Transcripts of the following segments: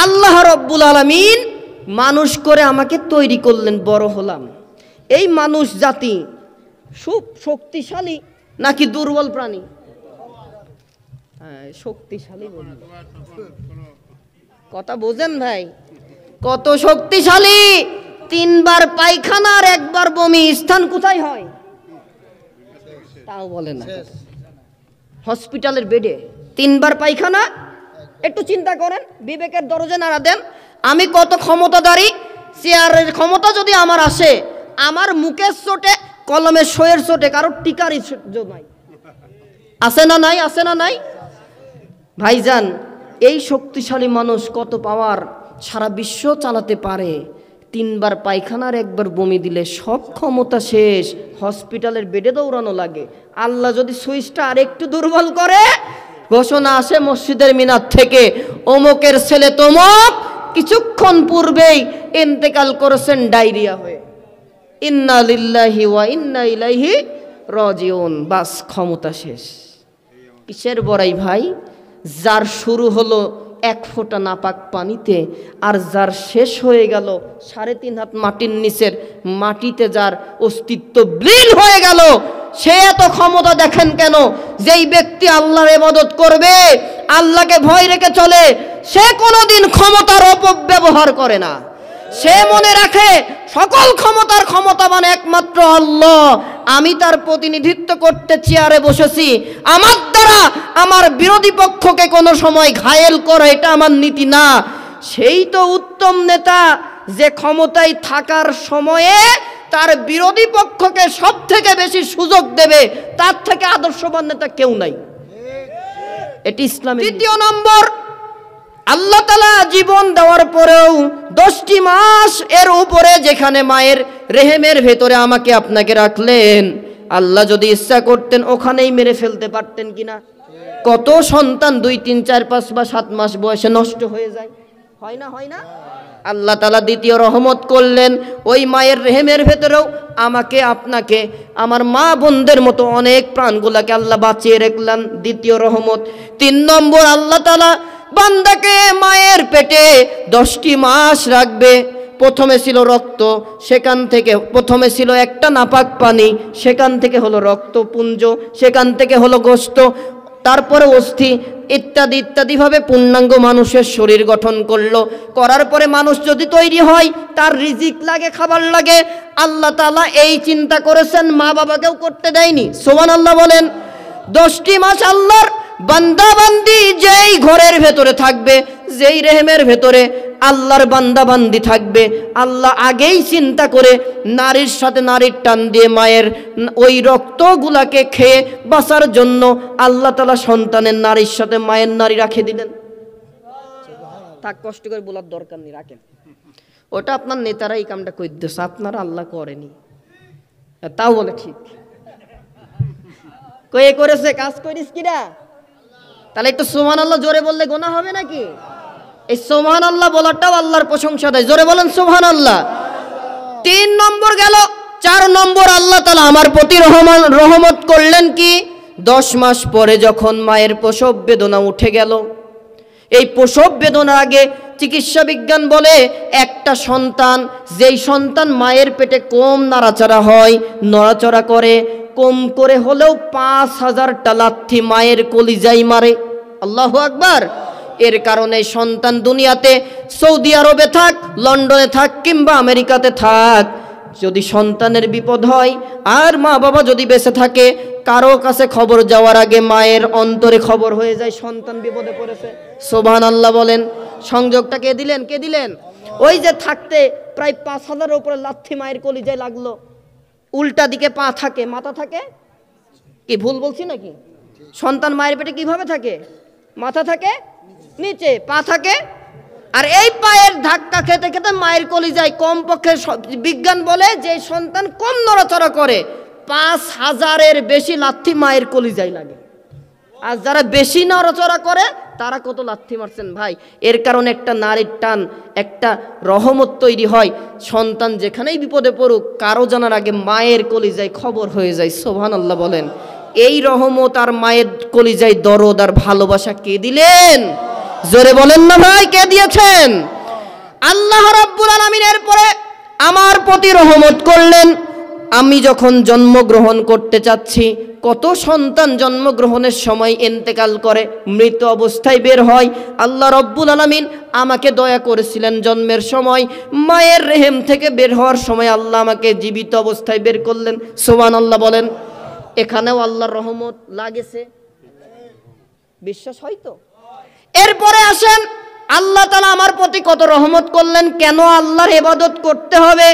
আল্লাহ রব্বুল আলামিন মানুষ করে আমাকে তৈরি করলেন, বড় হলাম। এই মানুষ জাতি খুব শক্তিশালী নাকি দুর্বল প্রাণী? হ্যাঁ, শক্তিশালী। কথা বোঝেন ভাই, কত শক্তিশালী! 3 বার পায়খানা আর 1 বার বমি। স্থান কোথায় হয় তাও বলে না, হসপিটালের বেডে 3 বার পায়খানা। একটু চিন্তা করেন, বিবেকের দরজা নাড়া দেন। আমি কত ক্ষমতাধারী! চেয়ারের ক্ষমতা যদি আমার আসে, আমার মুখের চোটে, কলমের সইয়ের চোটে কারোর টিকারই নাই। আছে না নাই? আছে না নাই? ভাইজান, এই শক্তিশালী মানুষ কত পাওয়ার, সারা বিশ্ব চালাতে পারে। 3 বার পায়খানার 1 বার বমি দিলে সব ক্ষমতা শেষ, হসপিটালের বেডে দৌড়ানো লাগে। আল্লাহ যদি সুইচটা আর একটু দুর্বল করে, ঘোষণা আসে মসজিদের মিনার থেকে, অমুকের ছেলে তমুক কিছুক্ষণ পূর্বেই ইন্তেকাল করেছেন ডায়রিয়া হয়ে। ইন্না লিল্লাহি ওয়া ইন্না ইলাইহি রাজিউন। বাস, ক্ষমতা শেষ। কিসের বড়াই ভাই? যার শুরু হলো 1 ফোঁটা নাপাক পানিতে, আর যার শেষ হয়ে গেল 3.5 হাত মাটির নিচের মাটিতে, যার অস্তিত্ব বিলীন হয়ে গেল, সে এত ক্ষমতা দেখেন কেন? যেই ব্যক্তি আল্লাহর ইবাদত করবে, আল্লাহকে ভয় রেখে চলে, সে কোনোদিন ক্ষমতার অপব্যবহার করে না। সে মনে রাখে সকল ক্ষমতার ক্ষমতাবান একমাত্র আল্লাহ। আমি তার প্রতিনিধিত্ব করতে চেয়ারে বসেছি, আমার দ্বারা আমার বিরোধী পক্ষকে কোনো সময় ঘায়েল করা এটা আমার নীতি না। সেই তো উত্তম নেতা, যে ক্ষমতায় থাকার সময়ে তার বিরোধী পক্ষকে সব থেকে বেশি সুযোগ দেবে। তার থেকে আদর্শবান নেতা কেউ নাই। এটি ইসলামের। দ্বিতীয় নম্বর, আল্লাহ তাআলা জীবন দেওয়ার পরেও 10টি মাস এর উপরে যেখানে মায়ের রেহেমের ভেতরে আমাকে আপনাকে রাখলেন, আল্লাহ যদি ইচ্ছা করতেন ওখানেই মেরে ফেলতে পারতেন কিনা? কত সন্তান 2, 3, 4, 5 বা 7 মাস বয়সে নষ্ট হয়ে যায়, হয় না? হয় না? আল্লাহ তাআলা দ্বিতীয় রহমত করলেন, ওই মায়ের রেহেমের ভেতরেও আমাকে আপনাকে, আমার মা বোনদের মতো অনেক প্রাণগুলাকে আল্লাহ বাঁচিয়ে রাখলেন। দ্বিতীয় রহমত। 3 নম্বর, আল্লাহ তাআলা বান্দাকে মায়ের পেটে 10টি মাস রাখবে। প্রথমে ছিল রক্ত, সেখান থেকে প্রথমে ছিল একটা নাপাক পানি, সেখান থেকে হলো রক্তপুঞ্জ, সেখান থেকে হলো গোশত, তারপরে অস্থি, ইত্যাদি ইত্যাদি ভাবে পূর্ণাঙ্গ মানুষের শরীর গঠন করলো। করার পরে মানুষ যদি তৈরি হয়, তার রিজিক লাগে, খাবার লাগে। আল্লাহ তাআলা এই চিন্তা করেছেন, মা বাবাকেও করতে দেয়নি। সুবহানাল্লাহ বলেন। 10টি মাস আল্লাহর বান্দা বান্দি যেই ঘরের ভেতরে থাকবে, যেই রেহেমের ভেতরে আল্লাহর বান্দা বান্দি থাকবে, আল্লাহ আগেই চিন্তা করে নারীর সাথে নারীর টান দিয়ে মায়ের ওই রক্তগুলাকে খেয়ে বাঁচার জন্য আল্লাহ তাআলা সন্তানের নারীর সাথে মায়ের নারী রাখে দিলেন। থাক, কষ্ট করে বলার দরকার নেই, রাখেন। ওটা আপনার নেতারা এই কামটা করে দিয়েছে, আপনারা আল্লাহ করেনি। তাও বলে ঠিক, কয়ে করেছে, কাজ করিস কিনা? তাহলে একটু সুবহানাল্লাহ জোরে বললে গোনা হবে নাকি? এই সুবহানাল্লাহ বলাটাও আল্লাহর প্রশংসা দেয়। জোরে বলেন সুবহানাল্লাহ। 3 নম্বর গেল। 4 নম্বর, আল্লাহ তাআলা আমার প্রতি রহমত করলেন কি? 10 মাস পরে যখন মায়ের প্রসব বেদনা উঠে গেল, এই প্রসব বেদনার আগে চিকিৎসা বিজ্ঞান বলে একটা সন্তান, যেই সন্তান মায়ের পেটে কম নাড়াচাড়া হয়, নড়াচড়া করে, কম করে হলেও 5000টা লাথি মায়ের কলিজায় মারে। আল্লাহু আকবার। এর কারণে সন্তান দুনিয়াতে সৌদি আরবে থাক, লন্ডনে থাক কিংবা আমেরিকাতে থাক, যদি সন্তানের বিপদ হয় আর মা বাবা যদি বেঁচে থাকে, কারো কাছে খবর যাওয়ার আগে মায়ের অন্তরে খবর হয়ে যায় সন্তান বিপদে পড়েছে। সুবহানাল্লাহ বলেন। সংযোগটা কে দিলেন? কে দিলেন? ওই যে থাকতে প্রায় 5000-এর উপরে লাথি মায়ের কলিজায় লাগলো। উল্টা দিকে পা থাকে, মাথা থাকে, কি ভুল বলছি নাকি? সন্তান মায়ের পেটে কিভাবে থাকে? মাথা থাকে নিচে, পা থাকে, আর এই পায়ের ধাক্কা খেতে খেতে মায়ের কলিজায় কমপক্ষে বিজ্ঞান বলে যে সন্তান কম নড়াচড়া করে 5000-এর বেশি লাথি মায়ের কলিজায় লাগে। আর যারা বেশি নড়াচড়া করে তারা কত লাথি মারছেন ভাই। এর কারণে একটা নারীর টান, একটা রহমত তৈরি হয়। সন্তান যেখানেই বিপদে পড়ুক, কারো জানার আগে মায়ের কলিজায় খবর হয়ে যায়। সুবহানাল্লাহ বলেন। এই রহমত আর মায়ের কলিজায় দরদ আর ভালোবাসা কে দিলেন? জোরে বলেন না ভাই, কে দিয়েছেন? আল্লাহ রাব্বুল আলামিনের পরে আমার প্রতি রহমত করলেন। আমি যখন জন্মগ্রহণ করতে চাচ্ছি, কত সন্তান জন্মগ্রহণের সময় ইন্তেকাল করে, মৃত অবস্থায় বের হয়। আল্লাহ রাব্বুল আলামিন আমাকে দয়া করেছিলেন, জন্মের সময় মায়ের রেহেম থেকে বের হওয়ার সময় আল্লাহ আমাকে জীবিত অবস্থায় বের করলেন। সুবহানাল্লাহ বলেন। এখানেও আল্লাহর রহমত লাগেছে, বিশ্বাস হয় তো? এরপরে আসেন, আল্লাহ তাআলা আমার প্রতি কত রহমত করলেন। কেন আল্লাহর ইবাদত করতে হবে?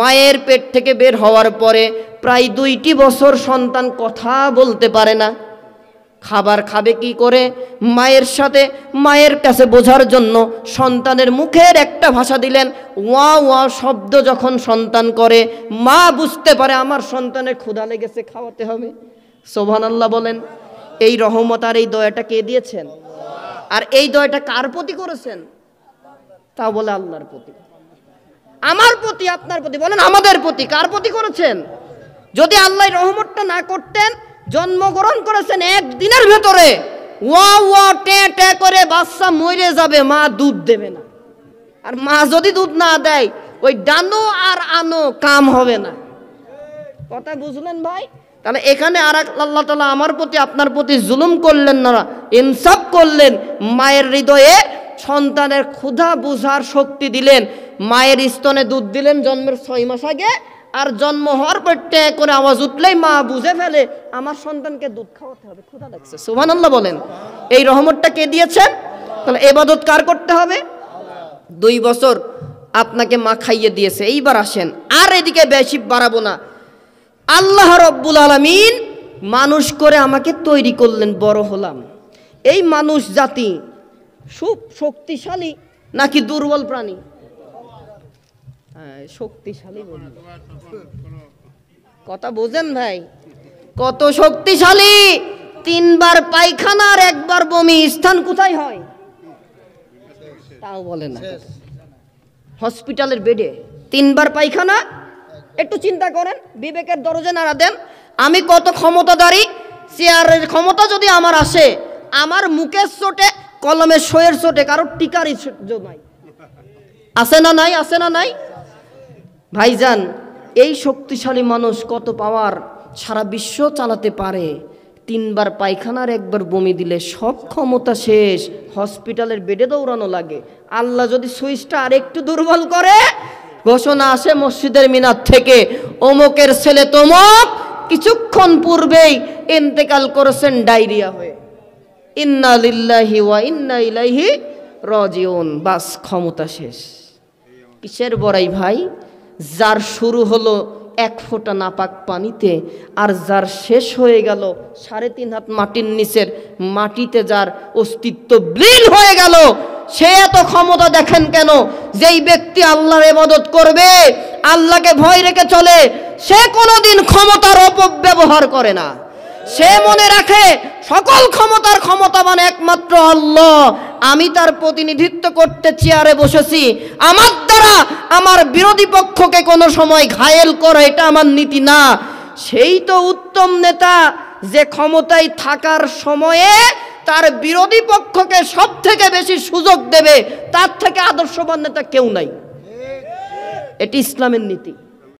মায়ের পেট থেকে বের হওয়ার পরে প্রায় 2টি বছর সন্তান কথা বলতে পারে না। খাবার খাবে কি করে? মায়ের সাথে, মায়ের কাছে বোঝার জন্য সন্তানের মুখের একটা ভাষা দিলেন। ওয়া ওয়া শব্দ যখন সন্তান করে, মা বুঝতে পারে আমার সন্তানের ক্ষুধা লেগেছে, খাওয়াতে হবে। সুবহানাল্লাহ বলেন। এই রহমত আর এই দয়াটা কে দিয়েছেন? আর এই দয়াটা কার প্রতি করেছেন? তা বলে আল্লাহর প্রতি। আমার প্রতি, আপনার প্রতি, বলেন আমাদের প্রতি। কার প্রতি করেছেন? যদি আল্লাহ রহমতটা না করতেন, জন্মগ্রহণ করেছেন একদিনের ভেতরে, ওয়া ওয়া টে টে করে বাচ্চা মরে যাবে, মা দুধ দেবে না। আর মা যদি দুধ না দেয়, ওই ডানো আর আনো কাম হবে না। কথা বুঝলেন ভাই? তাহলে এখানে আর আল্লাহ তাআলা আমার প্রতি, আপনার প্রতি জুলুম করলেন না, ইনসাফ করলেন। মায়ের হৃদয়ে সন্তানের ক্ষুধা বুঝার শক্তি দিলেন। মায়ের স্তনে দুধ দিলেন জন্মের 6 মাস আগে, আর জন্ম হওয়ার পর টে করে আওয়াজ উঠলেই মা বুঝে ফেলে আমার সন্তানকে দুধ খাওয়াতে হবে, ক্ষুধা লাগছে। সুবহানাল্লাহ বলেন। এই রহমতটা কে দিয়েছেন? তাহলে ইবাদত কার করতে হবে? 2 বছর আপনাকে মা খাইয়ে দিয়েছে। এইবার আসেন, আর এদিকে বেশি বাড়াবো না। আল্লাহ রাব্বুল আলামিন মানুষ করে আমাকে তৈরি করলেন, বড় হলাম। এই মানুষ জাতি খুব শক্তিশালী নাকি দুর্বল প্রাণী? হ্যাঁ, শক্তিশালী বলি। কথা বোঝেন ভাই? কত শক্তিশালী! 3 বার পায়খানা আর 1 বার বমি, স্থান কোথায় হয় তাও বলে না। হসপিটালের বেডে 3 বার পায়খানা। একটু চিন্তা করেন, বিবেকের দরজা নাড়া দেন। আমি কত ক্ষমতাধারী, চেয়ারের ক্ষমতা যদি আমার আসে, আমার মুখের চোটে, কলমের সইয়ের চোটে কারোর টিকারই নাই। আছে না নাই? আছে না নাই? ভাইজান, এই শক্তিশালী মানুষ কত পাওয়ার, সারা বিশ্ব চালাতে পারে। 3 বার পায়খানার 1 বার বমি দিলে সব ক্ষমতা শেষ, হসপিটালের বেডে দৌড়ানো লাগে। আল্লাহ যদি সুইচটা আর একটু দুর্বল করে, ঘোষণা আসে মসজিদের মিনার থেকে, অমুকের ছেলে তমক কিছুক্ষণ পূর্বেই ইন্তেকাল করেছেন ডায়রিয়া হয়ে। ইন্না লিল্লাহি ওয়া ইন্না ইলাইহি রাজিউন। বাস, ক্ষমতা শেষ। কিসের বড়াই ভাই? যার শুরু হলো 1 ফোঁটা নাপাক পানিতে, আর যার শেষ হয়ে গেল 3.5 হাত মাটির নিচের মাটিতে, যার অস্তিত্ব বিলীন হয়ে গেল, সে এত ক্ষমতা দেখেন কেন? যেই ব্যক্তি আল্লাহর ইবাদত করবে, আল্লাহকে ভয় রেখে চলে, সে কোনোদিন ক্ষমতার অপব্যবহার করে না। সে মনে রাখে সকল ক্ষমতার ক্ষমতাবান একমাত্র আল্লাহ। আমি তার প্রতিনিধিত্ব করতে চেয়ারে বসেছি, আমার দ্বারা আমার বিরোধী পক্ষকে কোনো সময় ঘায়েল করা এটা আমার নীতি না। সেই তো উত্তম নেতা, যে ক্ষমতায় থাকার সময়ে তার বিরোধী পক্ষকে সব থেকে বেশি সুযোগ দেবে। তার থেকে আদর্শবান নেতা কেউ নাই। এটি ইসলামের নীতি।